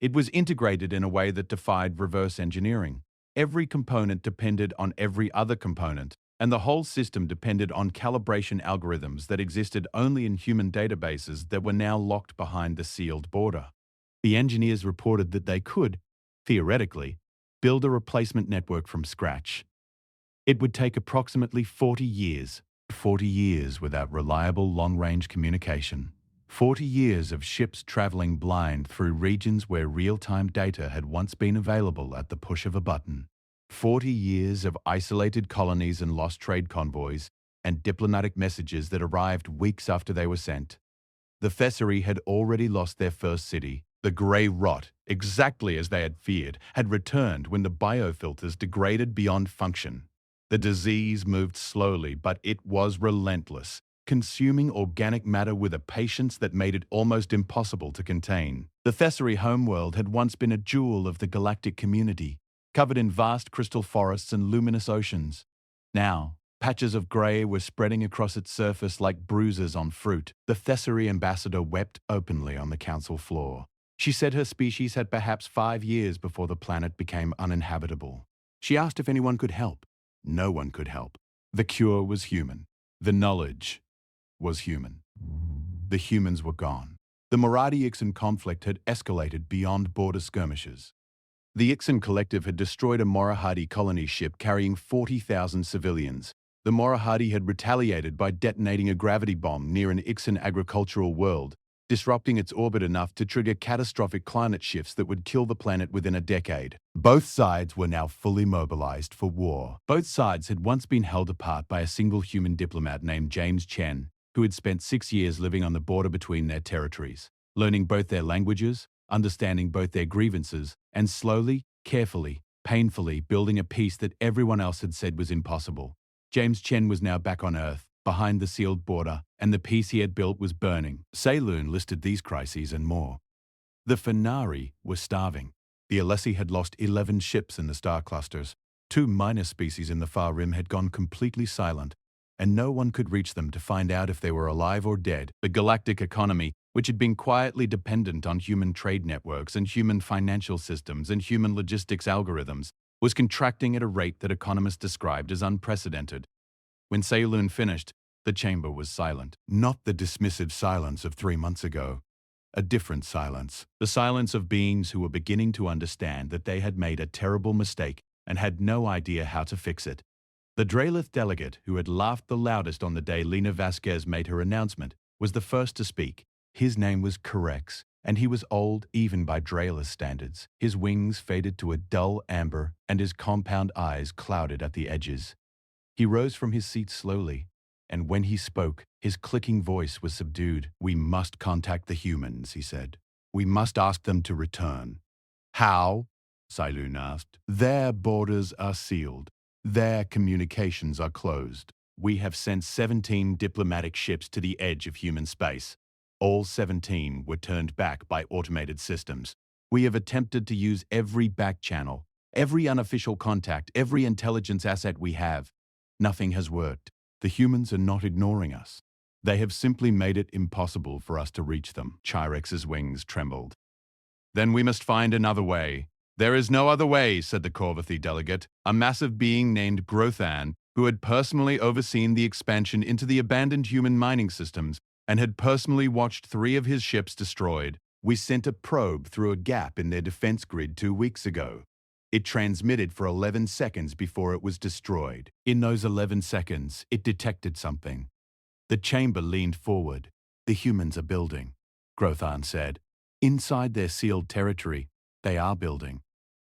It was integrated in a way that defied reverse engineering. Every component depended on every other component, and the whole system depended on calibration algorithms that existed only in human databases that were now locked behind the sealed border. The engineers reported that they could, theoretically, build a replacement network from scratch. It would take approximately 40 years without reliable long-range communication. 40 years of ships traveling blind through regions where real-time data had once been available at the push of a button. 40 years of isolated colonies and lost trade convoys, and diplomatic messages that arrived weeks after they were sent. The Thessaly had already lost their first city. The grey rot, exactly as they had feared, had returned when the biofilters degraded beyond function. The disease moved slowly, but it was relentless, consuming organic matter with a patience that made it almost impossible to contain. The Thessaly homeworld had once been a jewel of the galactic community, covered in vast crystal forests and luminous oceans. Now, patches of grey were spreading across its surface like bruises on fruit. The Thessaly ambassador wept openly on the council floor. She said her species had perhaps 5 years before the planet became uninhabitable. She asked if anyone could help. No one could help. The cure was human. The knowledge was human. The humans were gone. The Moradi-Ixan conflict had escalated beyond border skirmishes. The Ixan collective had destroyed a Morahadi colony ship carrying 40,000 civilians. The Morahadi had retaliated by detonating a gravity bomb near an Ixan agricultural world, disrupting its orbit enough to trigger catastrophic climate shifts that would kill the planet within a decade. Both sides were now fully mobilized for war. Both sides had once been held apart by a single human diplomat named James Chen, who had spent 6 years living on the border between their territories, learning both their languages, understanding both their grievances, and slowly, carefully, painfully building a peace that everyone else had said was impossible. James Chen was now back on Earth, behind the sealed border, and the peace he had built was burning. Saloon listed these crises and more. The Fenari were starving. The Alessi had lost 11 ships in the star clusters. 2 minor species in the far rim had gone completely silent, and no one could reach them to find out if they were alive or dead. The galactic economy, which had been quietly dependent on human trade networks and human financial systems and human logistics algorithms, was contracting at a rate that economists described as unprecedented. When Saloon finished, the chamber was silent. Not the dismissive silence of 3 months ago. A different silence. The silence of beings who were beginning to understand that they had made a terrible mistake and had no idea how to fix it. The Draelith delegate, who had laughed the loudest on the day Lena Vasquez made her announcement, was the first to speak. His name was Correx, and he was old even by Draelith standards. His wings faded to a dull amber, and his compound eyes clouded at the edges. He rose from his seat slowly, and when he spoke, his clicking voice was subdued. "We must contact the humans," he said. "We must ask them to return." "How?" Saloon asked. "Their borders are sealed. Their communications are closed. We have sent 17 diplomatic ships to the edge of human space. All 17 were turned back by automated systems. We have attempted to use every back channel, every unofficial contact, every intelligence asset we have. Nothing has worked. The humans are not ignoring us. They have simply made it impossible for us to reach them." Chirex's wings trembled. "Then we must find another way." "There is no other way," said the Corvathi delegate, a massive being named Grothan, who had personally overseen the expansion into the abandoned human mining systems and had personally watched 3 of his ships destroyed. "We sent a probe through a gap in their defense grid 2 weeks ago. It transmitted for 11 seconds before it was destroyed. In those 11 seconds, it detected something." The chamber leaned forward. "The humans are building," Grothan said. "Inside their sealed territory, they are building.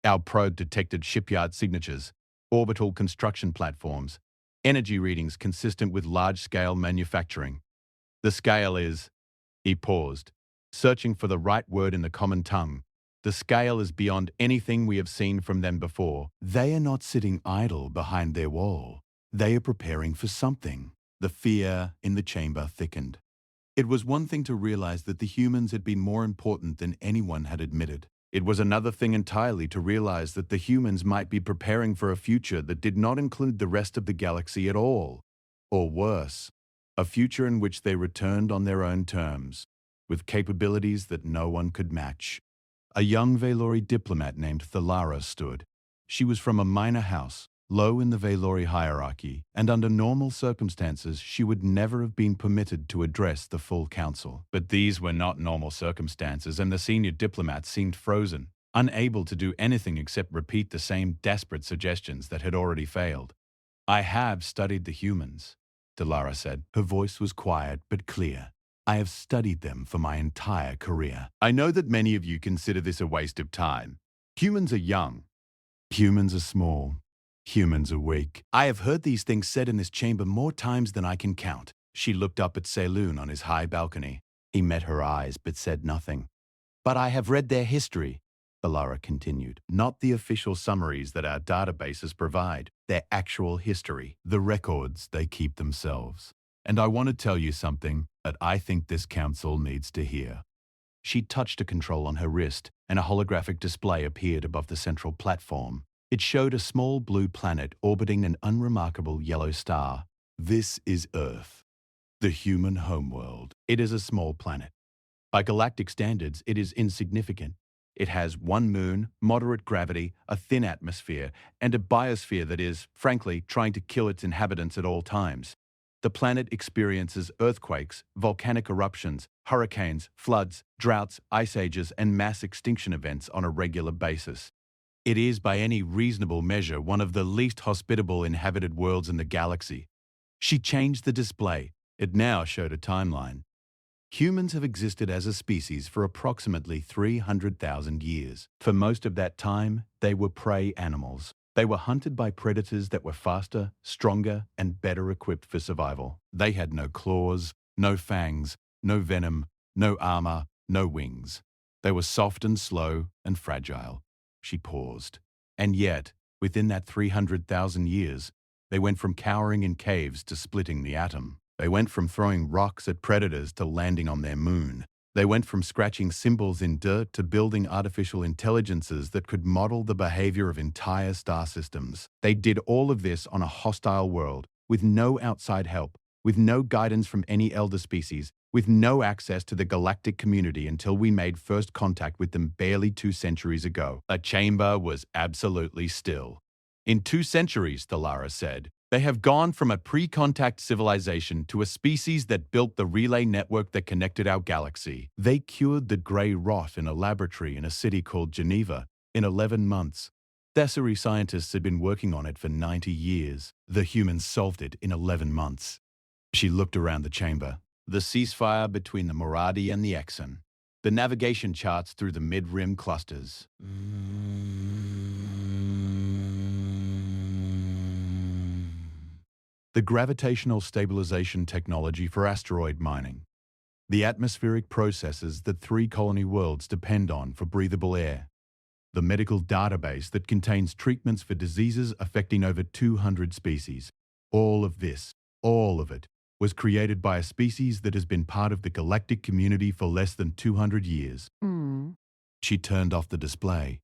Our probe detected shipyard signatures, orbital construction platforms, energy readings consistent with large-scale manufacturing. The scale is—" He paused, searching for the right word in the common tongue. "The scale is beyond anything we have seen from them before. They are not sitting idle behind their wall. They are preparing for something." The fear in the chamber thickened. It was one thing to realize that the humans had been more important than anyone had admitted. It was another thing entirely to realize that the humans might be preparing for a future that did not include the rest of the galaxy at all. Or worse, a future in which they returned on their own terms, with capabilities that no one could match. A young Valori diplomat named Thalara stood. She was from a minor house, low in the Valori hierarchy, and under normal circumstances she would never have been permitted to address the full council. But these were not normal circumstances, and the senior diplomat seemed frozen, unable to do anything except repeat the same desperate suggestions that had already failed. "I have studied the humans," Delara said. Her voice was quiet but clear. "I have studied them for my entire career. I know that many of you consider this a waste of time. Humans are young. Humans are small. Humans are weak. I have heard these things said in this chamber more times than I can count." She looked up at Saloon on his high balcony. He met her eyes but said nothing. "But I have read their history," Balara continued. "Not the official summaries that our databases provide, their actual history, the records they keep themselves. And I want to tell you something that I think this council needs to hear." She touched a control on her wrist, and a holographic display appeared above the central platform. It showed a small blue planet orbiting an unremarkable yellow star. "This is Earth, the human homeworld. It is a small planet. By galactic standards, it is insignificant. It has one moon, moderate gravity, a thin atmosphere, and a biosphere that is, frankly, trying to kill its inhabitants at all times. The planet experiences earthquakes, volcanic eruptions, hurricanes, floods, droughts, ice ages, and mass extinction events on a regular basis. It is, by any reasonable measure, one of the least hospitable inhabited worlds in the galaxy." She changed the display. It now showed a timeline. Humans have existed as a species for approximately 300,000 years. For most of that time, they were prey animals. They were hunted by predators that were faster, stronger, and better equipped for survival. They had no claws, no fangs, no venom, no armor, no wings. They were soft and slow and fragile. She paused. And yet, within that 300,000 years, they went from cowering in caves to splitting the atom. They went from throwing rocks at predators to landing on their moon. They went from scratching symbols in dirt to building artificial intelligences that could model the behavior of entire star systems. They did all of this on a hostile world, with no outside help, with no guidance from any elder species, with no access to the galactic community until we made first contact with them barely 2 centuries ago. A chamber was absolutely still. "In 2 centuries, Thalara said, they have gone from a pre-contact civilization to a species that built the relay network that connected our galaxy. They cured the grey rot in a laboratory in a city called Geneva in 11 months. Thessary scientists had been working on it for 90 years. The humans solved it in 11 months. She looked around the chamber. The ceasefire between the Moradi and the Exxon. The navigation charts through the mid-rim clusters. The gravitational stabilization technology for asteroid mining. The atmospheric processes that 3 colony worlds depend on for breathable air. The medical database that contains treatments for diseases affecting over 200 species. All of this, all of it, was created by a species that has been part of the galactic community for less than 200 years. She turned off the display.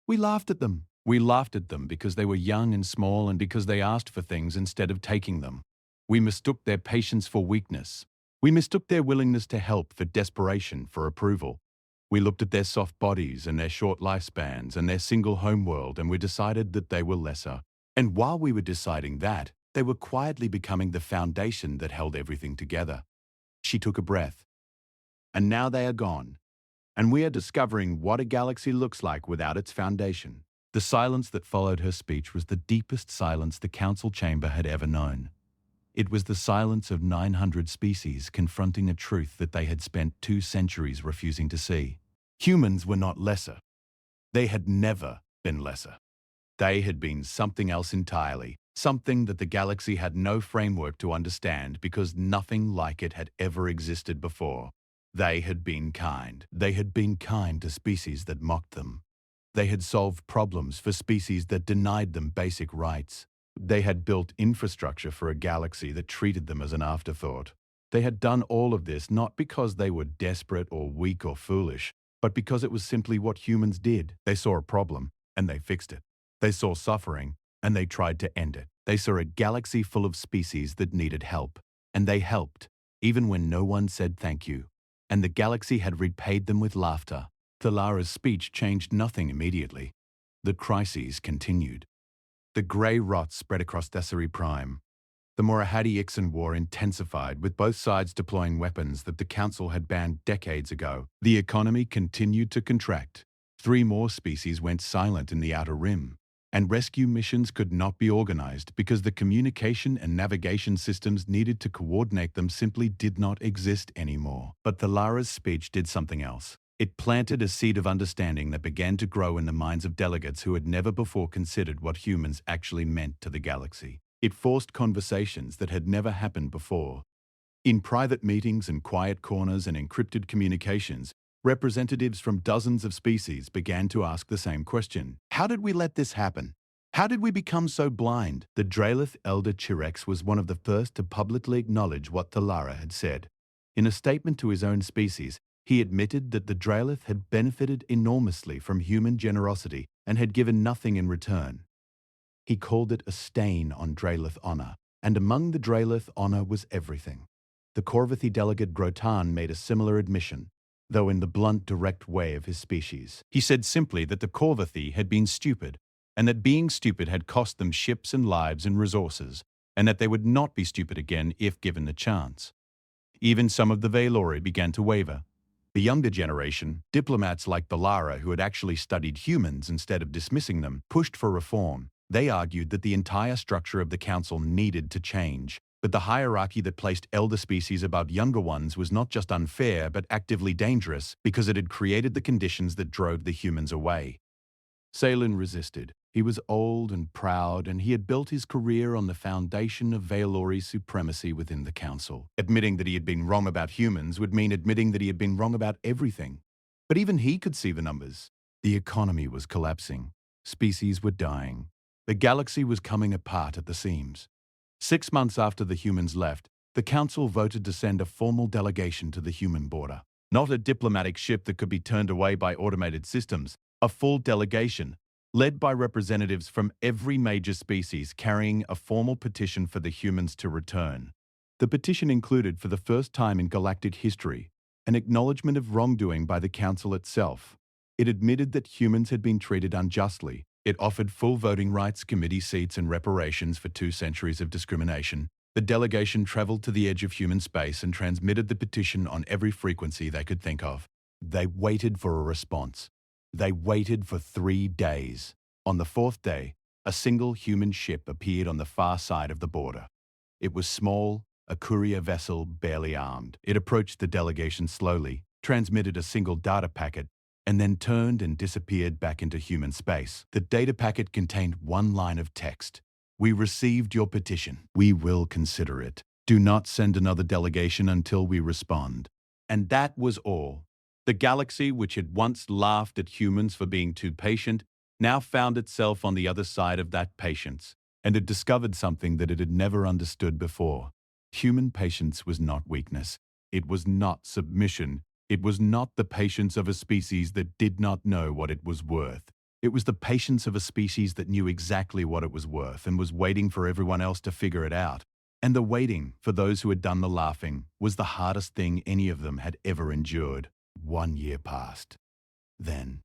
We laughed at them. We laughed at them because they were young and small and because they asked for things instead of taking them. We mistook their patience for weakness. We mistook their willingness to help for desperation for approval. We looked at their soft bodies and their short lifespans and their single homeworld, and we decided that they were lesser. And while we were deciding that, they were quietly becoming the foundation that held everything together. She took a breath. And now they are gone. And we are discovering what a galaxy looks like without its foundation. The silence that followed her speech was the deepest silence the council chamber had ever known. It was the silence of 900 species confronting a truth that they had spent 2 centuries refusing to see. Humans were not lesser. They had never been lesser. They had been something else entirely, something that the galaxy had no framework to understand because nothing like it had ever existed before. They had been kind. They had been kind to species that mocked them. They had solved problems for species that denied them basic rights. They had built infrastructure for a galaxy that treated them as an afterthought. They had done all of this not because they were desperate or weak or foolish, but because it was simply what humans did. They saw a problem, and they fixed it. They saw suffering, and they tried to end it. They saw a galaxy full of species that needed help, and they helped, even when no one said thank you. And the galaxy had repaid them with laughter. Thalara's speech changed nothing immediately. The crises continued. The grey rot spread across Thessaly Prime. The Morahadi-Ixan war intensified, with both sides deploying weapons that the Council had banned decades ago. The economy continued to contract. 3 more species went silent in the Outer Rim, and rescue missions could not be organized because the communication and navigation systems needed to coordinate them simply did not exist anymore. But Thalara's speech did something else. It planted a seed of understanding that began to grow in the minds of delegates who had never before considered what humans actually meant to the galaxy. It forced conversations that had never happened before. In private meetings and quiet corners and encrypted communications, representatives from dozens of species began to ask the same question. How did we let this happen? How did we become so blind? The Draelith elder Chirex was one of the first to publicly acknowledge what Thalara had said. In a statement to his own species, he admitted that the Draelith had benefited enormously from human generosity and had given nothing in return. He called it a stain on Draelith honor, and among the Draelith honor was everything. The Corvathi delegate Grotan made a similar admission, though in the blunt, direct way of his species. He said simply that the Corvathi had been stupid, and that being stupid had cost them ships and lives and resources, and that they would not be stupid again if given the chance. Even some of the Valori began to waver. The younger generation, diplomats like Thalara who had actually studied humans instead of dismissing them, pushed for reform. They argued that the entire structure of the Council needed to change, but the hierarchy that placed elder species above younger ones was not just unfair but actively dangerous because it had created the conditions that drove the humans away. Salen resisted. He was old and proud, and he had built his career on the foundation of Valori supremacy within the Council. Admitting that he had been wrong about humans would mean admitting that he had been wrong about everything. But even he could see the numbers. The economy was collapsing. Species were dying. The galaxy was coming apart at the seams. 6 months after the humans left, the Council voted to send a formal delegation to the human border. Not a diplomatic ship that could be turned away by automated systems, a full delegation, led by representatives from every major species carrying a formal petition for the humans to return. The petition included, for the first time in galactic history, an acknowledgement of wrongdoing by the Council itself. It admitted that humans had been treated unjustly. It offered full voting rights, committee seats, and reparations for 2 centuries of discrimination. The delegation traveled to the edge of human space and transmitted the petition on every frequency they could think of. They waited for a response. They waited for 3 days. On the 4th day, a single human ship appeared on the far side of the border. It was small, a courier vessel barely armed. It approached the delegation slowly, transmitted a single data packet, and then turned and disappeared back into human space. The data packet contained 1 line of text. We received your petition. We will consider it. Do not send another delegation until we respond. And that was all. The galaxy, which had once laughed at humans for being too patient, now found itself on the other side of that patience, and it discovered something that it had never understood before. Human patience was not weakness. It was not submission. It was not the patience of a species that did not know what it was worth. It was the patience of a species that knew exactly what it was worth and was waiting for everyone else to figure it out. And the waiting, for those who had done the laughing, was the hardest thing any of them had ever endured. 1 year passed. Then,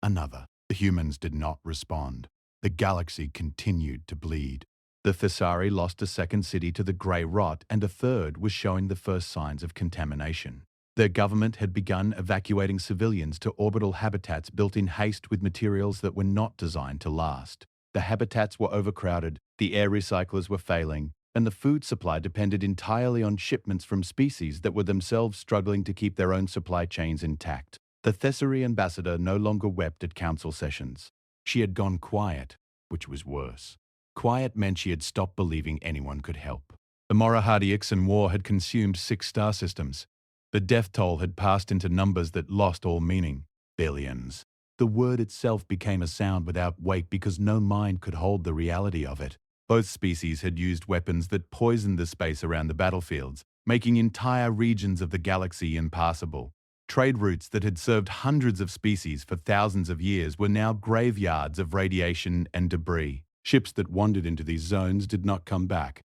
another. The humans did not respond. The galaxy continued to bleed. The Thessari lost a 2nd city to the grey rot, and a 3rd was showing the first signs of contamination. Their government had begun evacuating civilians to orbital habitats built in haste with materials that were not designed to last. The habitats were overcrowded, the air recyclers were failing, and the food supply depended entirely on shipments from species that were themselves struggling to keep their own supply chains intact. The Thessari ambassador no longer wept at council sessions. She had gone quiet, which was worse. Quiet meant she had stopped believing anyone could help. The Morahadi-Ixan war had consumed 6 star systems. The death toll had passed into numbers that lost all meaning. Billions. The word itself became a sound without weight because no mind could hold the reality of it. Both species had used weapons that poisoned the space around the battlefields, making entire regions of the galaxy impassable. Trade routes that had served hundreds of species for thousands of years were now graveyards of radiation and debris. Ships that wandered into these zones did not come back.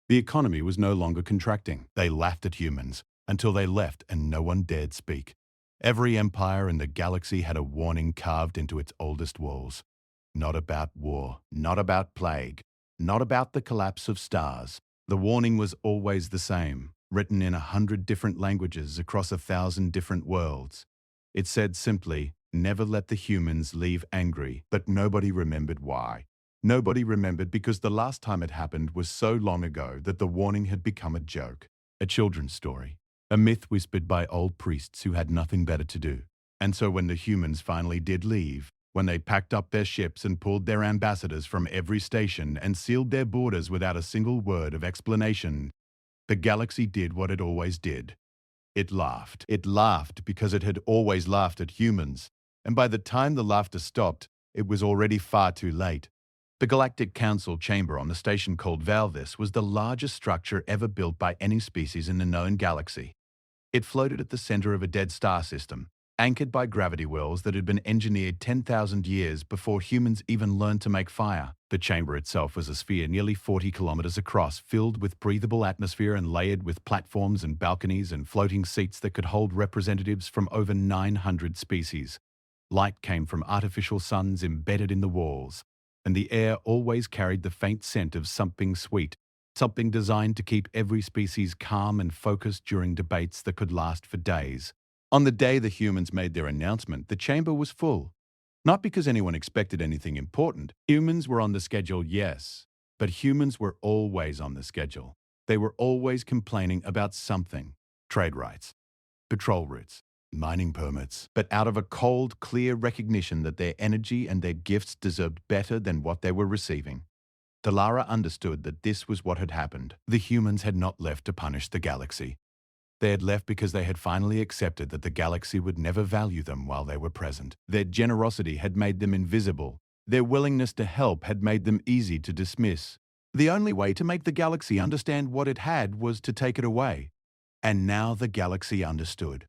The economy was no longer contracting. They laughed at humans, until they left and no one dared speak. Every empire in the galaxy had a warning carved into its oldest walls. Not about war, not about plague, not about the collapse of stars. The warning was always the same, written in 100 different languages across 1,000 different worlds. It said simply, never let the humans leave angry, but nobody remembered why. Nobody remembered because the last time it happened was so long ago that the warning had become a joke, a children's story, a myth whispered by old priests who had nothing better to do. And so when the humans finally did leave, when they packed up their ships and pulled their ambassadors from every station and sealed their borders without a single word of explanation, the galaxy did what it always did. It laughed. It laughed because it had always laughed at humans. And by the time the laughter stopped, it was already far too late. The Galactic Council chamber on the station called Valvis was the largest structure ever built by any species in the known galaxy. It floated at the center of a dead star system, anchored by gravity wells that had been engineered 10,000 years before humans even learned to make fire. The chamber itself was a sphere nearly 40 kilometers across, filled with breathable atmosphere and layered with platforms and balconies and floating seats that could hold representatives from over 900 species. Light came from artificial suns embedded in the walls, and the air always carried the faint scent of something sweet, something designed to keep every species calm and focused during debates that could last for days. On the day the humans made their announcement, the chamber was full. Not because anyone expected anything important. Humans were on the schedule, yes, but humans were always on the schedule. They were always complaining about something: trade rights, patrol routes, mining permits, but out of a cold, clear recognition that their energy and their gifts deserved better than what they were receiving. Talara understood that this was what had happened. The humans had not left to punish the galaxy. They had left because they had finally accepted that the galaxy would never value them while they were present. Their generosity had made them invisible. Their willingness to help had made them easy to dismiss. The only way to make the galaxy understand what it had was to take it away. And now the galaxy understood.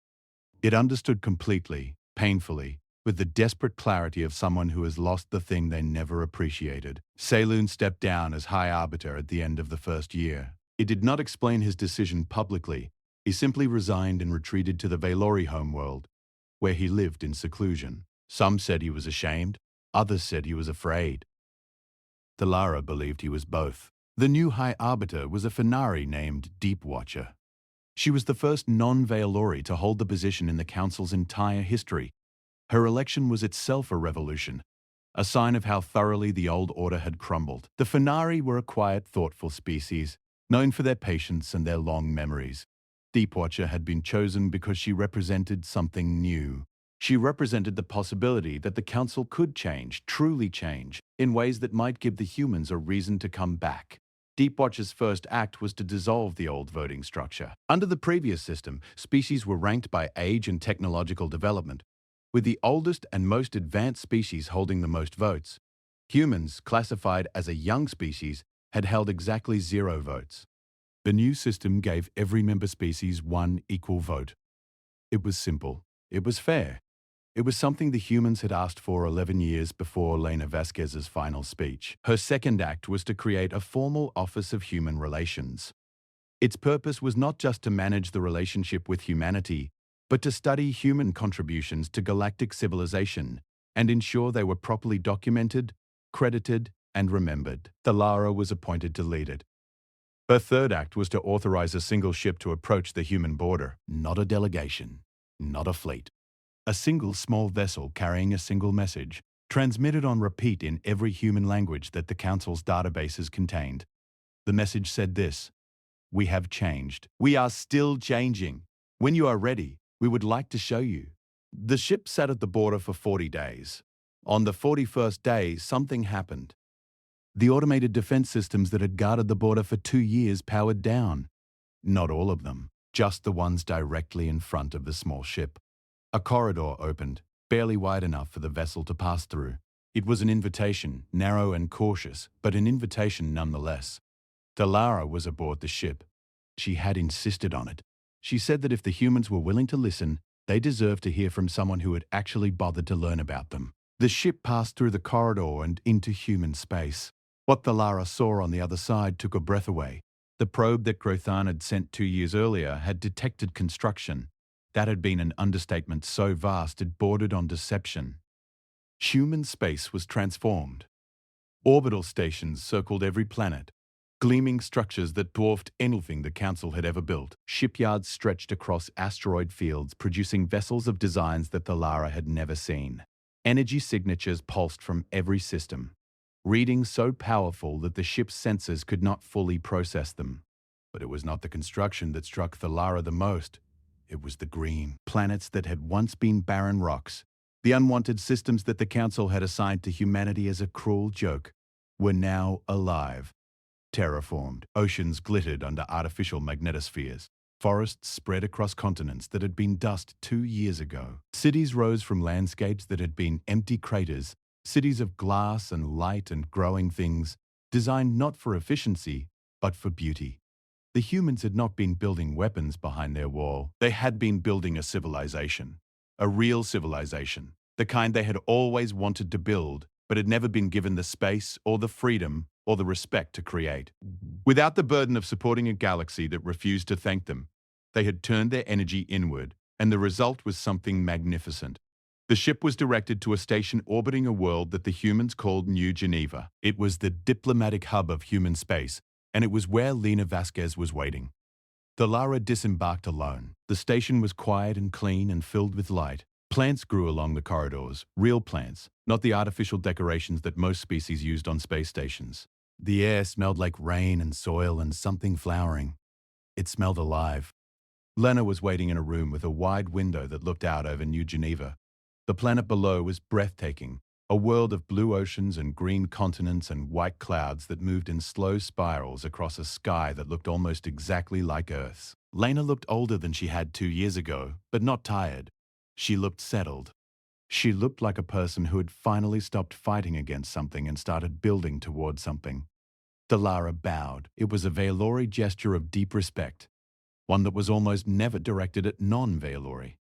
It understood completely, painfully, with the desperate clarity of someone who has lost the thing they never appreciated. Saloon stepped down as High Arbiter at the end of the first year. He did not explain his decision publicly. He simply resigned and retreated to the Valori homeworld, where he lived in seclusion. Some said he was ashamed, others said he was afraid. Talara believed he was both. The new High Arbiter was a Fenari named Deep Watcher. She was the first non-Valori to hold the position in the Council's entire history. Her election was itself a revolution, a sign of how thoroughly the old order had crumbled. The Fenari were a quiet, thoughtful species, known for their patience and their long memories. Deepwatcher had been chosen because she represented something new. She represented the possibility that the Council could change, truly change, in ways that might give the humans a reason to come back. Deepwatcher's first act was to dissolve the old voting structure. Under the previous system, species were ranked by age and technological development, with the oldest and most advanced species holding the most votes. Humans, classified as a young species, had held exactly 0 votes. The new system gave every member species one equal vote. It was simple. It was fair. It was something the humans had asked for 11 years before Lena Vasquez's final speech. Her second act was to create a formal Office of Human Relations. Its purpose was not just to manage the relationship with humanity, but to study human contributions to galactic civilization and ensure they were properly documented, credited, and remembered. Talara was appointed to lead it. Her third act was to authorize a single ship to approach the human border. Not a delegation, not a fleet. A single small vessel carrying a single message, transmitted on repeat in every human language that the Council's databases contained. The message said this: "We have changed. We are still changing. When you are ready, we would like to show you." The ship sat at the border for 40 days. On the 41st day, something happened. The automated defense systems that had guarded the border for 2 years powered down. Not all of them, just the ones directly in front of the small ship. A corridor opened, barely wide enough for the vessel to pass through. It was an invitation, narrow and cautious, but an invitation nonetheless. Talara was aboard the ship. She had insisted on it. She said that if the humans were willing to listen, they deserved to hear from someone who had actually bothered to learn about them. The ship passed through the corridor and into human space. What Talara saw on the other side took her breath away. The probe that Grothan had sent 2 years earlier had detected construction. That had been an understatement so vast it bordered on deception. Human space was transformed. Orbital stations circled every planet, gleaming structures that dwarfed anything the Council had ever built. Shipyards stretched across asteroid fields, producing vessels of designs that Thalara had never seen. Energy signatures pulsed from every system, readings so powerful that the ship's sensors could not fully process them. But it was not the construction that struck Thalara the most. It was the green. Planets that had once been barren rocks, the unwanted systems that the Council had assigned to humanity as a cruel joke, were now alive. Terraformed, oceans glittered under artificial magnetospheres. Forests spread across continents that had been dust 2 years ago. Cities rose from landscapes that had been empty craters, cities of glass and light and growing things, designed not for efficiency, but for beauty. The humans had not been building weapons behind their wall. They had been building a civilization. A real civilization. The kind they had always wanted to build, but had never been given the space or the freedom or the respect to create. Without the burden of supporting a galaxy that refused to thank them, they had turned their energy inward, and the result was something magnificent. The ship was directed to a station orbiting a world that the humans called New Geneva. It was the diplomatic hub of human space, and it was where Lena Vasquez was waiting. Thalara disembarked alone. The station was quiet and clean and filled with light. Plants grew along the corridors, real plants, not the artificial decorations that most species used on space stations. The air smelled like rain and soil and something flowering. It smelled alive. Lena was waiting in a room with a wide window that looked out over New Geneva. The planet below was breathtaking, a world of blue oceans and green continents and white clouds that moved in slow spirals across a sky that looked almost exactly like Earth's. Lena looked older than she had 2 years ago, but not tired. She looked settled. She looked like a person who had finally stopped fighting against something and started building towards something. Thalara bowed. It was a Veilori gesture of deep respect, one that was almost never directed at non-Veilori.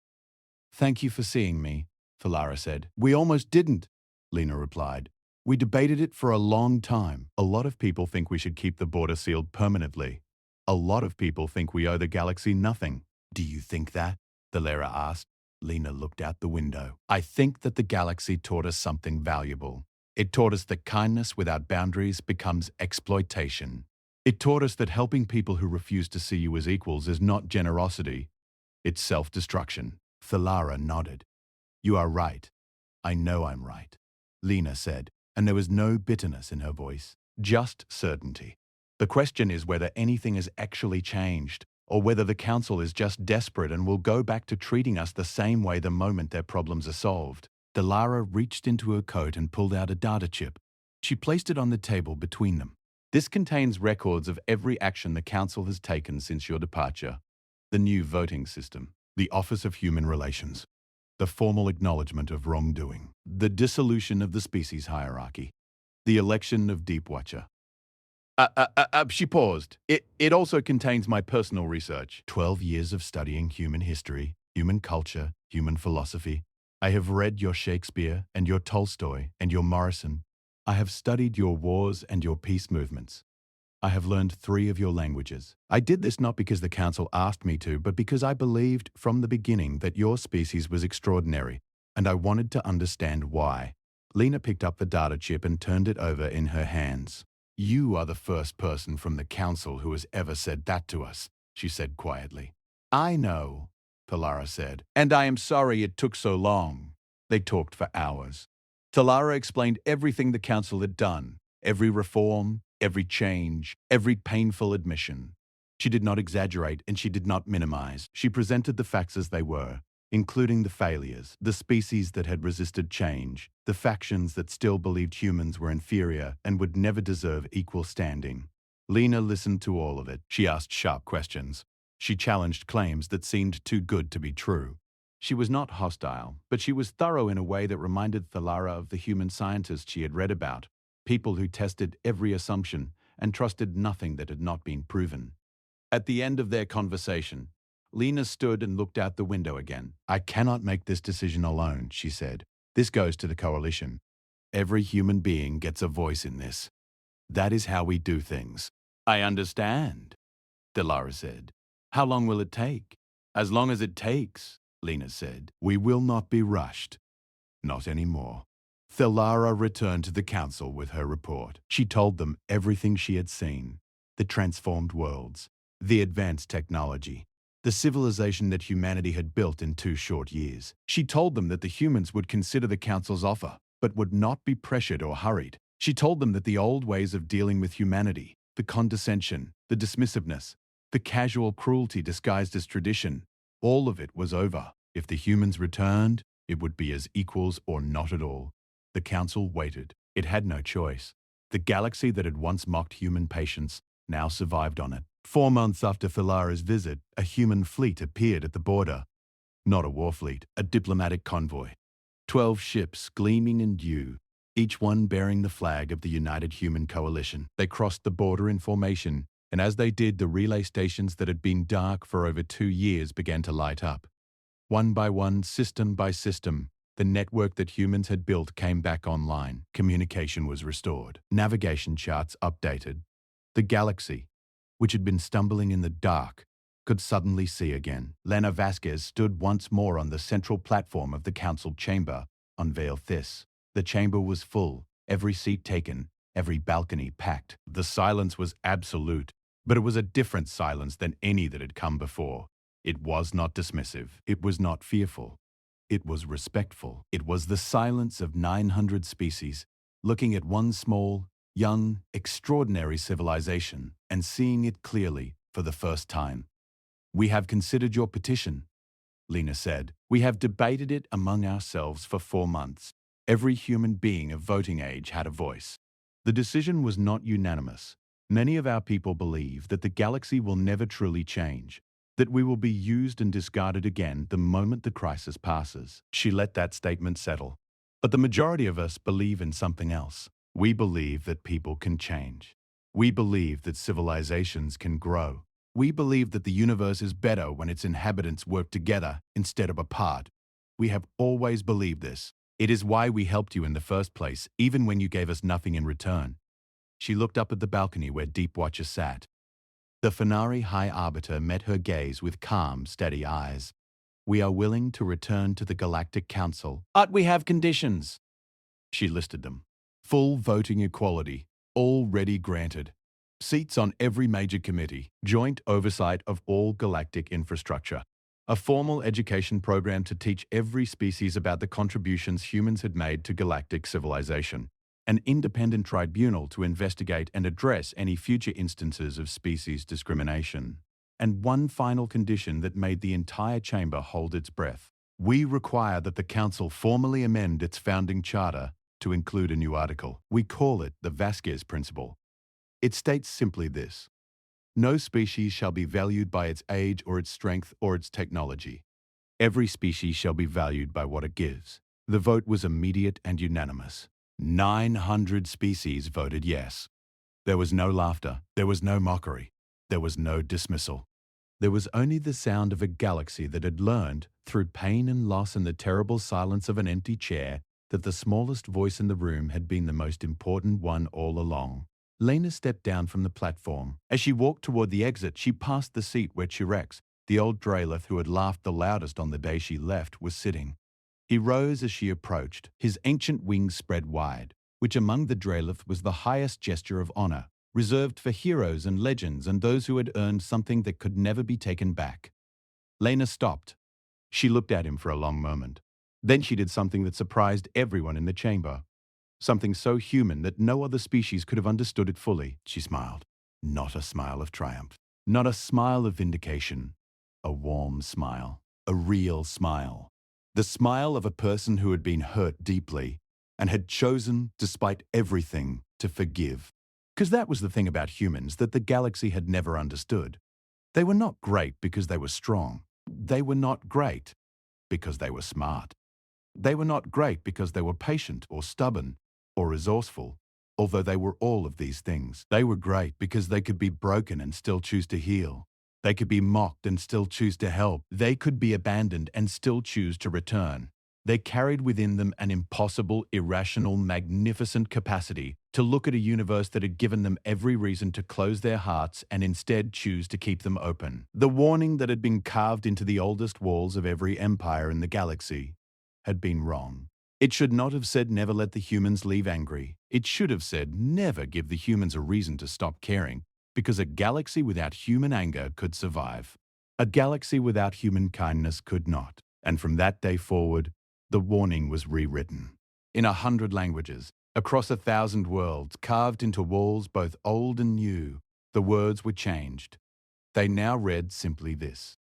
"Thank you for seeing me," Thalara said. "We almost didn't," Lena replied. "We debated it for a long time. A lot of people think we should keep the border sealed permanently. A lot of people think we owe the galaxy nothing." "Do you think that?" Thalara asked. Lena looked out the window. "I think that the galaxy taught us something valuable. It taught us that kindness without boundaries becomes exploitation. It taught us that helping people who refuse to see you as equals is not generosity, it's self-destruction." Thalara nodded. "You are right. I know I'm right," Lena said, and there was no bitterness in her voice, just certainty. "The question is whether anything has actually changed, or whether the Council is just desperate and will go back to treating us the same way the moment their problems are solved." Thalara reached into her coat and pulled out a data chip. She placed it on the table between them. "This contains records of every action the Council has taken since your departure. The new voting system, the Office of Human Relations, the formal acknowledgement of wrongdoing, the dissolution of the species hierarchy, the election of Deep Watcher." She paused. It also contains my personal research. 12 years of studying human history, human culture, human philosophy. I have read your Shakespeare and your Tolstoy and your Morrison. I have studied your wars and your peace movements. I have learned 3 of your languages. I did this not because the Council asked me to, but because I believed from the beginning that your species was extraordinary, and I wanted to understand why. Lena picked up the data chip and turned it over in her hands. "You are the first person from the Council who has ever said that to us," she said quietly. "I know," Thalara said, "and I am sorry it took so long." They talked for hours. Thalara explained everything the Council had done, every reform, every change, every painful admission. She did not exaggerate and she did not minimize. She presented the facts as they were, including the failures, the species that had resisted change, the factions that still believed humans were inferior and would never deserve equal standing. Lena listened to all of it. She asked sharp questions. She challenged claims that seemed too good to be true. She was not hostile, but she was thorough in a way that reminded Thalara of the human scientists she had read about, people who tested every assumption and trusted nothing that had not been proven. At the end of their conversation, Lena stood and looked out the window again. "I cannot make this decision alone," she said. "This goes to the Coalition. Every human being gets a voice in this. That is how we do things." "I understand," Thalara said. "How long will it take?" "As long as it takes," Lena said. We will not be rushed. Not anymore. Thelara returned to the council with her report. She told them everything she had seen. The transformed worlds, the advanced technology, the civilization that humanity had built in 2 short years. She told them that the humans would consider the council's offer, but would not be pressured or hurried. She told them that the old ways of dealing with humanity, the condescension, the dismissiveness, the casual cruelty disguised as tradition, all of it was over. If the humans returned, it would be as equals or not at all. The council waited. It had no choice. The galaxy that had once mocked human patience now survived on it. 4 months after Thelara's visit, a human fleet appeared at the border. Not a war fleet, a diplomatic convoy. 12 ships gleaming in dew, each one bearing the flag of the United Human Coalition. They crossed the border in formation, and as they did, the relay stations that had been dark for over 2 years began to light up. One by one, system by system, the network that humans had built came back online. Communication was restored. Navigation charts updated. The galaxy, which had been stumbling in the dark, could suddenly see again. Lena Vasquez stood once more on the central platform of the council chamber, unveiled this. The chamber was full, every seat taken, every balcony packed. The silence was absolute, but it was a different silence than any that had come before. It was not dismissive. It was not fearful. It was respectful. It was the silence of 900 species, looking at one small, young, extraordinary civilization and seeing it clearly for the first time. We have considered your petition, Lena said. We have debated it among ourselves for 4 months. Every human being of voting age had a voice. The decision was not unanimous. Many of our people believe that the galaxy will never truly change, that we will be used and discarded again the moment the crisis passes. She let that statement settle. But the majority of us believe in something else. We believe that people can change. We believe that civilizations can grow. We believe that the universe is better when its inhabitants work together instead of apart. We have always believed this. It is why we helped you in the first place, even when you gave us nothing in return. She looked up at the balcony where Deep Watcher sat. The Fenari High Arbiter met her gaze with calm, steady eyes. We are willing to return to the Galactic Council, but we have conditions. She listed them. Full voting equality, already granted. Seats on every major committee, joint oversight of all galactic infrastructure. A formal education program to teach every species about the contributions humans had made to galactic civilization. An independent tribunal to investigate and address any future instances of species discrimination. And one final condition that made the entire chamber hold its breath. We require that the council formally amend its founding charter to include a new article. We call it the Vasquez Principle. It states simply this: no species shall be valued by its age or its strength or its technology. Every species shall be valued by what it gives. The vote was immediate and unanimous. 900 species voted yes. There was no laughter. There was no mockery. There was no dismissal. There was only the sound of a galaxy that had learned, through pain and loss and the terrible silence of an empty chair, that the smallest voice in the room had been the most important one all along. Lena stepped down from the platform. As she walked toward the exit, she passed the seat where Chirex, the old Draelith who had laughed the loudest on the day she left, was sitting. He rose as she approached, his ancient wings spread wide, which among the Draelith was the highest gesture of honor, reserved for heroes and legends and those who had earned something that could never be taken back. Lena stopped. She looked at him for a long moment. Then she did something that surprised everyone in the chamber. Something so human that no other species could have understood it fully. She smiled. Not a smile of triumph. Not a smile of vindication. A warm smile. A real smile. The smile of a person who had been hurt deeply and had chosen, despite everything, to forgive. Because that was the thing about humans that the galaxy had never understood. They were not great because they were strong. They were not great because they were smart. They were not great because they were patient or stubborn or resourceful, although they were all of these things. They were great because they could be broken and still choose to heal. They could be mocked and still choose to help. They could be abandoned and still choose to return. They carried within them an impossible, irrational, magnificent capacity to look at a universe that had given them every reason to close their hearts and instead choose to keep them open. The warning that had been carved into the oldest walls of every empire in the galaxy had been wrong. It should not have said never let the humans leave angry. It should have said never give the humans a reason to stop caring, because a galaxy without human anger could survive. A galaxy without human kindness could not. And from that day forward, the warning was rewritten. In 100 languages, across 1,000 worlds, carved into walls both old and new, the words were changed. They now read simply this: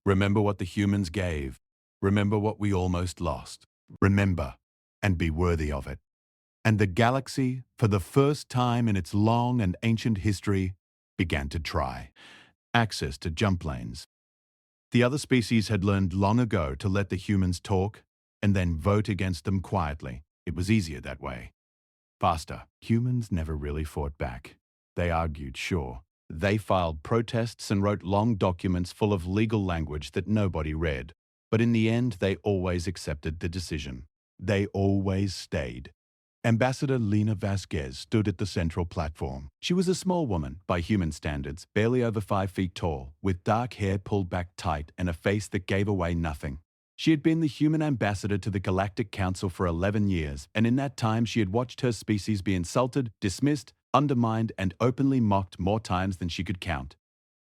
remember what the humans gave. Remember what we almost lost. Remember, and be worthy of it. And the galaxy, for the first time in its long and ancient history, began to try. Access to jump lanes. The other species had learned long ago to let the humans talk and then vote against them quietly. It was easier that way. Faster. Humans never really fought back. They argued, sure. They filed protests and wrote long documents full of legal language that nobody read. But in the end, they always accepted the decision. They always stayed. Ambassador Lena Vasquez stood at the central platform. She was a small woman, by human standards, barely over 5 feet tall, with dark hair pulled back tight and a face that gave away nothing. She had been the human ambassador to the Galactic Council for 11 years, and in that time she had watched her species be insulted, dismissed, undermined, and openly mocked more times than she could count.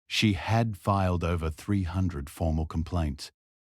She had filed over 300 formal complaints.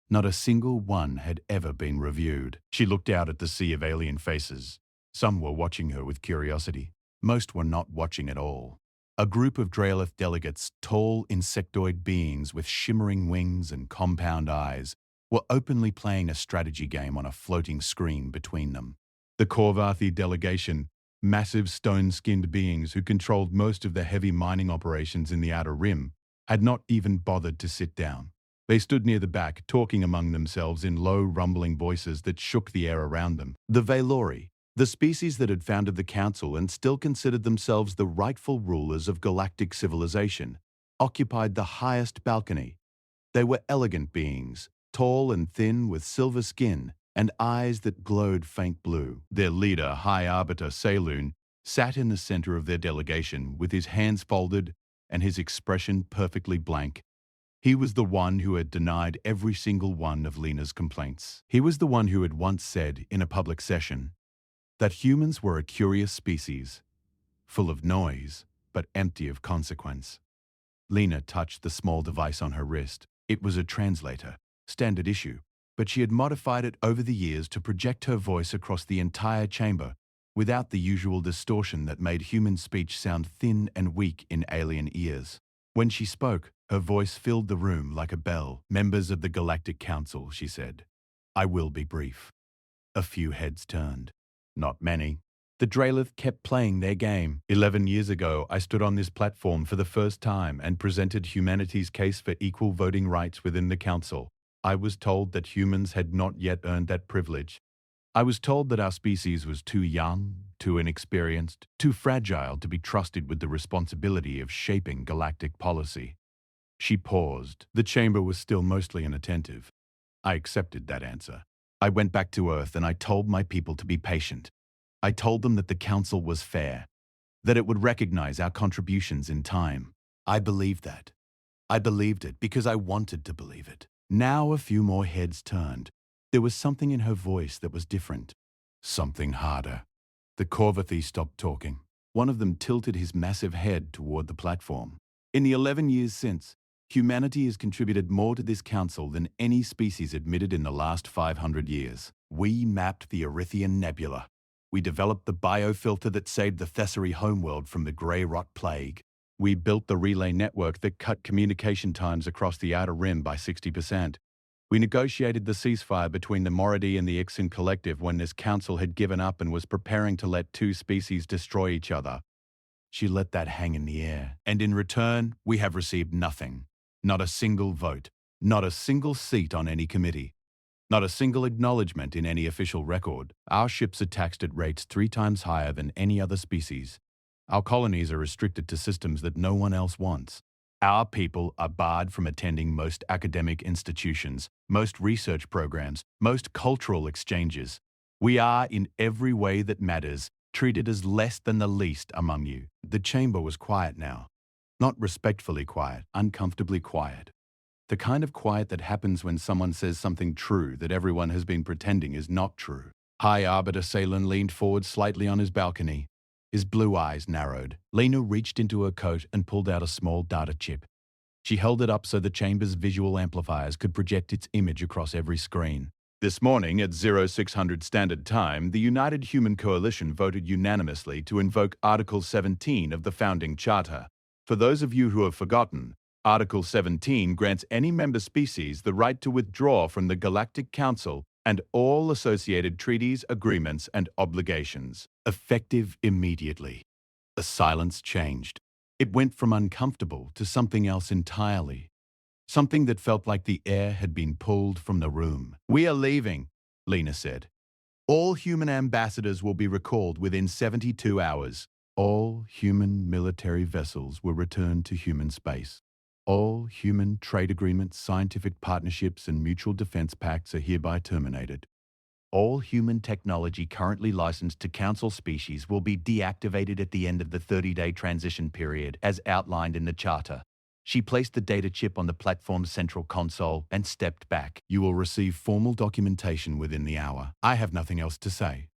Not a single one had ever been reviewed. She looked out at the sea of alien faces. Some were watching her with curiosity. Most were not watching at all. A group of Draelith delegates, tall insectoid beings with shimmering wings and compound eyes, were openly playing a strategy game on a floating screen between them. The Korvathi delegation, massive stone-skinned beings who controlled most of the heavy mining operations in the Outer Rim, had not even bothered to sit down. They stood near the back, talking among themselves in low, rumbling voices that shook the air around them. The Valori, the species that had founded the Council and still considered themselves the rightful rulers of galactic civilization, occupied the highest balcony. They were elegant beings, tall and thin with silver skin and eyes that glowed faint blue. Their leader, High Arbiter Saloon, sat in the center of their delegation with his hands folded and his expression perfectly blank. He was the one who had denied every single one of Lena's complaints. He was the one who had once said in a public session that humans were a curious species, full of noise, but empty of consequence. Lena touched the small device on her wrist. It was a translator, standard issue, but she had modified it over the years to project her voice across the entire chamber without the usual distortion that made human speech sound thin and weak in alien ears. When she spoke, her voice filled the room like a bell. Members of the Galactic Council, she said. I will be brief. A few heads turned. Not many. The Draelith kept playing their game. 11 years ago, I stood on this platform for the first time and presented humanity's case for equal voting rights within the Council. I was told that humans had not yet earned that privilege. I was told that our species was too young, too inexperienced, too fragile to be trusted with the responsibility of shaping galactic policy. She paused. The chamber was still mostly inattentive. I accepted that answer. I went back to Earth and I told my people to be patient. I told them that the Council was fair, that it would recognize our contributions in time. I believed that. I believed it because I wanted to believe it. Now a few more heads turned. There was something in her voice that was different. Something harder. The Korvathi stopped talking. One of them tilted his massive head toward the platform. In the 11 years since, humanity has contributed more to this council than any species admitted in the last 500 years. We mapped the Erythian Nebula. We developed the biofilter that saved the Thessary homeworld from the grey rot plague. We built the relay network that cut communication times across the Outer Rim by 60%. We negotiated the ceasefire between the Moridi and the Ixan Collective when this council had given up and was preparing to let two species destroy each other. She let that hang in the air. And in return, we have received nothing. Not a single vote. Not a single seat on any committee. Not a single acknowledgement in any official record. Our ships are taxed at rates 3 times higher than any other species. Our colonies are restricted to systems that no one else wants. Our people are barred from attending most academic institutions, most research programs, most cultural exchanges. We are, in every way that matters, treated as less than the least among you. The chamber was quiet now. Not respectfully quiet, uncomfortably quiet. The kind of quiet that happens when someone says something true that everyone has been pretending is not true. High Arbiter Salin leaned forward slightly on his balcony. His blue eyes narrowed. Lena reached into her coat and pulled out a small data chip. She held it up so the chamber's visual amplifiers could project its image across every screen. This morning at 0600 Standard Time, the United Human Coalition voted unanimously to invoke Article 17 of the Founding Charter. For those of you who have forgotten, Article 17 grants any member species the right to withdraw from the Galactic Council and all associated treaties, agreements, and obligations, effective immediately. The silence changed. It went from uncomfortable to something else entirely. Something that felt like the air had been pulled from the room. "We are leaving," Lena said. "All human ambassadors will be recalled within 72 hours. All human military vessels will return to human space. All human trade agreements, scientific partnerships, and mutual defense pacts are hereby terminated. All human technology currently licensed to Council species will be deactivated at the end of the 30-day transition period, as outlined in the Charter." She placed the data chip on the platform's central console and stepped back. "You will receive formal documentation within the hour. I have nothing else to say."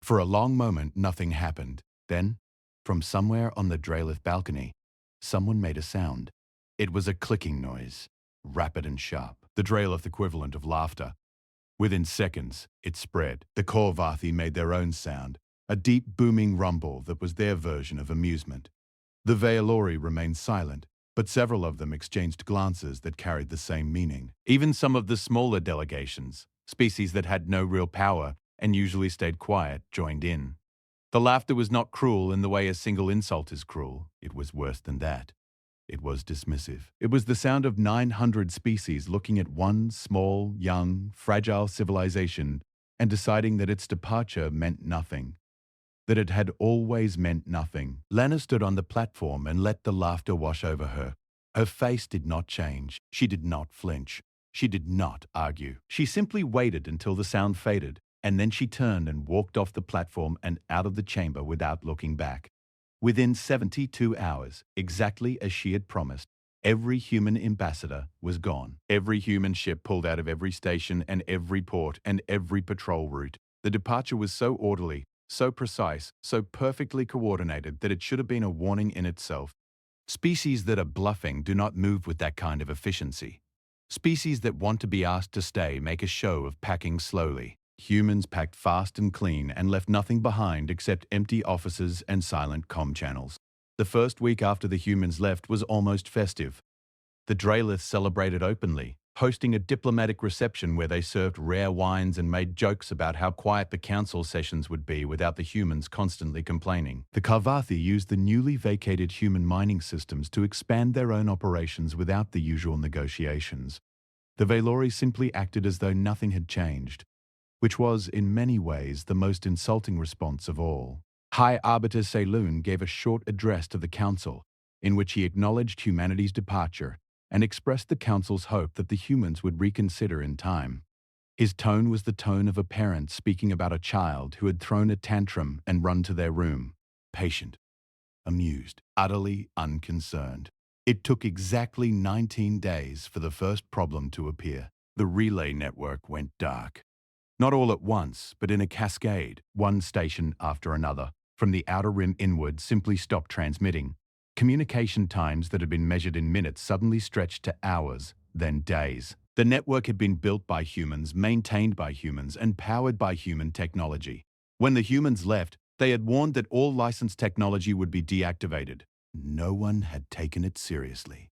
For a long moment, nothing happened. Then, from somewhere on the Draelith balcony, someone made a sound. It was a clicking noise, rapid and sharp, the Draelith equivalent of laughter. Within seconds, it spread. The Korvathi made their own sound, a deep booming rumble that was their version of amusement. The Vaelori remained silent, but several of them exchanged glances that carried the same meaning. Even some of the smaller delegations, species that had no real power and usually stayed quiet, joined in. The laughter was not cruel in the way a single insult is cruel. It was worse than that. It was dismissive. It was the sound of 900 species looking at one small, young, fragile civilization and deciding that its departure meant nothing. That it had always meant nothing. Lana stood on the platform and let the laughter wash over her. Her face did not change. She did not flinch. She did not argue. She simply waited until the sound faded, and then she turned and walked off the platform and out of the chamber without looking back. Within 72 hours, exactly as she had promised, every human ambassador was gone. Every human ship pulled out of every station and every port and every patrol route. The departure was so orderly, so precise, so perfectly coordinated that it should have been a warning in itself. Species that are bluffing do not move with that kind of efficiency. Species that want to be asked to stay make a show of packing slowly. Humans packed fast and clean and left nothing behind except empty offices and silent comm channels. The first week after the humans left was almost festive. The Draelith celebrated openly, hosting a diplomatic reception where they served rare wines and made jokes about how quiet the council sessions would be without the humans constantly complaining. The Karvathi used the newly vacated human mining systems to expand their own operations without the usual negotiations. The Vaelori simply acted as though nothing had changed, which was, in many ways, the most insulting response of all. High Arbiter Saloon gave a short address to the Council, in which he acknowledged humanity's departure and expressed the Council's hope that the humans would reconsider in time. His tone was the tone of a parent speaking about a child who had thrown a tantrum and run to their room, patient, amused, utterly unconcerned. It took exactly 19 days for the first problem to appear. The relay network went dark. Not all at once, but in a cascade, one station after another, from the outer rim inward, simply stopped transmitting. Communication times that had been measured in minutes suddenly stretched to hours, then days. The network had been built by humans, maintained by humans, and powered by human technology. When the humans left, they had warned that all licensed technology would be deactivated. No one had taken it seriously.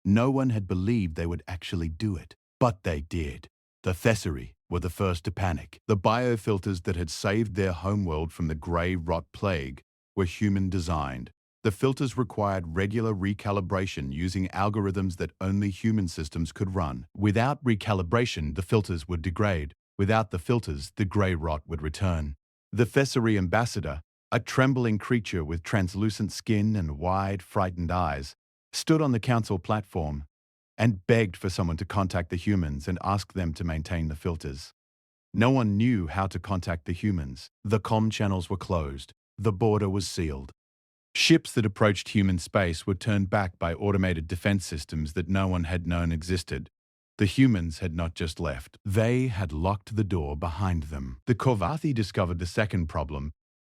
No one had believed they would actually do it. But they did. The Thessari were the first to panic. The biofilters that had saved their homeworld from the grey rot plague were human-designed. The filters required regular recalibration using algorithms that only human systems could run. Without recalibration, the filters would degrade. Without the filters, the grey rot would return. The Thessari ambassador, a trembling creature with translucent skin and wide, frightened eyes, stood on the council platform and begged for someone to contact the humans and ask them to maintain the filters. No one knew how to contact the humans. The comm channels were closed. The border was sealed. Ships that approached human space were turned back by automated defense systems that no one had known existed. The humans had not just left, they had locked the door behind them. The Korvathi discovered the second problem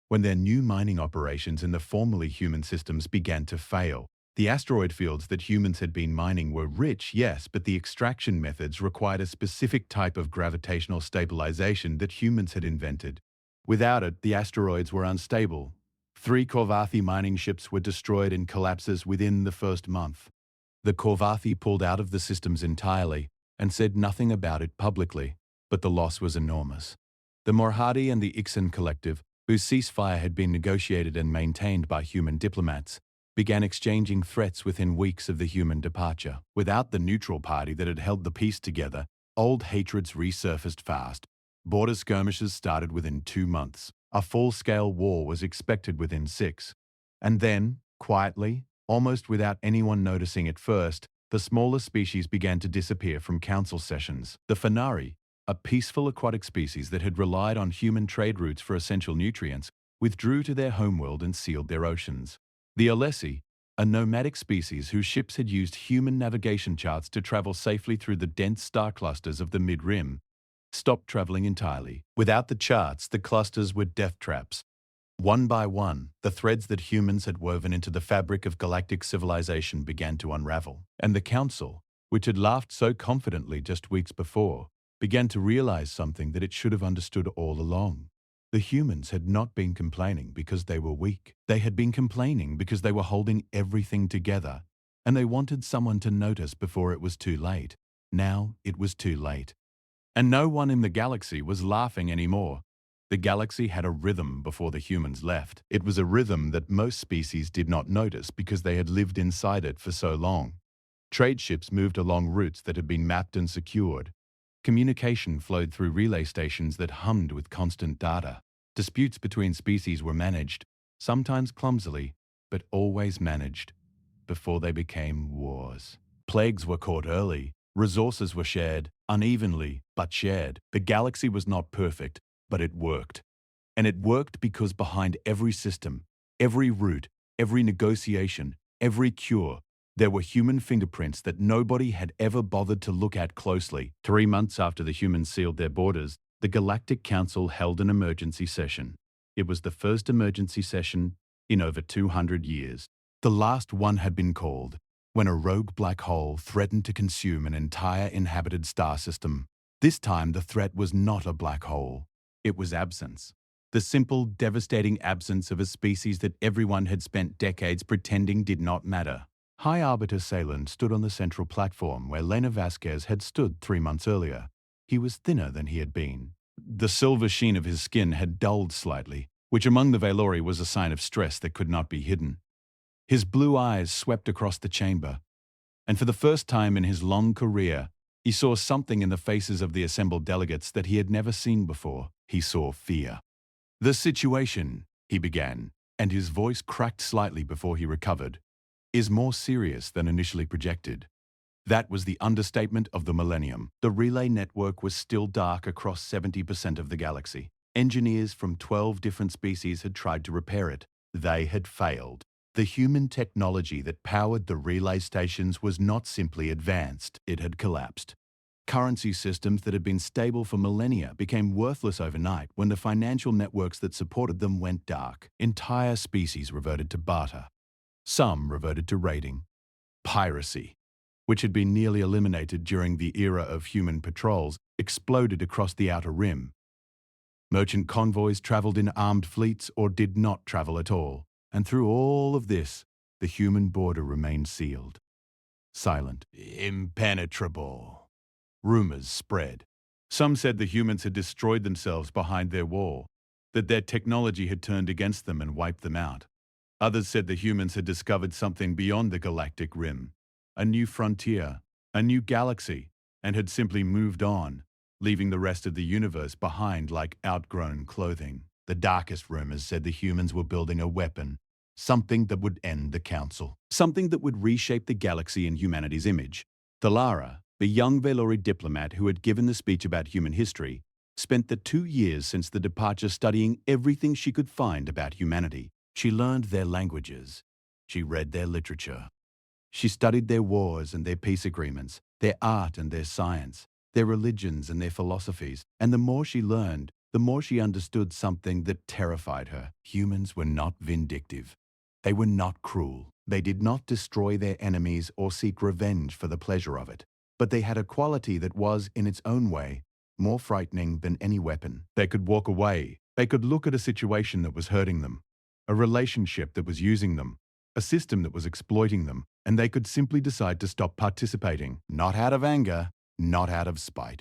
when their new mining operations in the formerly human systems began to fail. The asteroid fields that humans had been mining were rich, yes, but the extraction methods required a specific type of gravitational stabilization that humans had invented. Without it, the asteroids were unstable. 3 Korvathi mining ships were destroyed in collapses within the first month. The Korvathi pulled out of the systems entirely and said nothing about it publicly, but the loss was enormous. The Morhadi and the Ixan collective, whose ceasefire had been negotiated and maintained by human diplomats, began exchanging threats within weeks of the human departure. Without the neutral party that had held the peace together, old hatreds resurfaced fast. Border skirmishes started within 2 months. A full-scale war was expected within 6. And then, quietly, almost without anyone noticing at first, the smaller species began to disappear from council sessions. The Phanari, a peaceful aquatic species that had relied on human trade routes for essential nutrients, withdrew to their homeworld and sealed their oceans. The Alessi, a nomadic species whose ships had used human navigation charts to travel safely through the dense star clusters of the mid-rim, stopped traveling entirely. Without the charts, the clusters were death traps. One by one, the threads that humans had woven into the fabric of galactic civilization began to unravel. And the Council, which had laughed so confidently just weeks before, began to realize something that it should have understood all along. The humans had not been complaining because they were weak. They had been complaining because they were holding everything together, and they wanted someone to notice before it was too late. Now it was too late. And no one in the galaxy was laughing anymore. The galaxy had a rhythm before the humans left. It was a rhythm that most species did not notice because they had lived inside it for so long. Trade ships moved along routes that had been mapped and secured. Communication flowed through relay stations that hummed with constant data. Disputes between species were managed, sometimes clumsily, but always managed, before they became wars. Plagues were caught early. Resources were shared, unevenly, but shared. The galaxy was not perfect, but it worked. And it worked because behind every system, every route, every negotiation, every cure, there were human fingerprints that nobody had ever bothered to look at closely. 3 months after the humans sealed their borders, the Galactic Council held an emergency session. It was the first emergency session in over 200 years. The last one had been called when a rogue black hole threatened to consume an entire inhabited star system. This time the threat was not a black hole. It was absence. The simple, devastating absence of a species that everyone had spent decades pretending did not matter. High Arbiter Salen stood on the central platform where Lena Vasquez had stood 3 months earlier. He was thinner than he had been. The silver sheen of his skin had dulled slightly, which among the Valori was a sign of stress that could not be hidden. His blue eyes swept across the chamber, and for the first time in his long career, he saw something in the faces of the assembled delegates that he had never seen before. He saw fear. "The situation," he began, and his voice cracked slightly before he recovered, "is more serious than initially projected." That was the understatement of the millennium. The relay network was still dark across 70% of the galaxy. Engineers from 12 different species had tried to repair it. They had failed. The human technology that powered the relay stations was not simply advanced, it had collapsed. Currency systems that had been stable for millennia became worthless overnight when the financial networks that supported them went dark. Entire species reverted to barter. Some reverted to raiding. Piracy, which had been nearly eliminated during the era of human patrols, exploded across the outer rim. Merchant convoys traveled in armed fleets or did not travel at all. And through all of this, the human border remained sealed. Silent. Impenetrable. Rumors spread. Some said the humans had destroyed themselves behind their wall, that their technology had turned against them and wiped them out. Others said the humans had discovered something beyond the galactic rim, a new frontier, a new galaxy, and had simply moved on, leaving the rest of the universe behind like outgrown clothing. The darkest rumors said the humans were building a weapon, something that would end the Council, something that would reshape the galaxy in humanity's image. Thalara, the young Valori diplomat who had given the speech about human history, spent the 2 years since the departure studying everything she could find about humanity. She learned their languages. She read their literature. She studied their wars and their peace agreements, their art and their science, their religions and their philosophies. And the more she learned, the more she understood something that terrified her. Humans were not vindictive. They were not cruel. They did not destroy their enemies or seek revenge for the pleasure of it. But they had a quality that was, in its own way, more frightening than any weapon. They could walk away. They could look at a situation that was hurting them, a relationship that was using them, a system that was exploiting them, and they could simply decide to stop participating, not out of anger, not out of spite,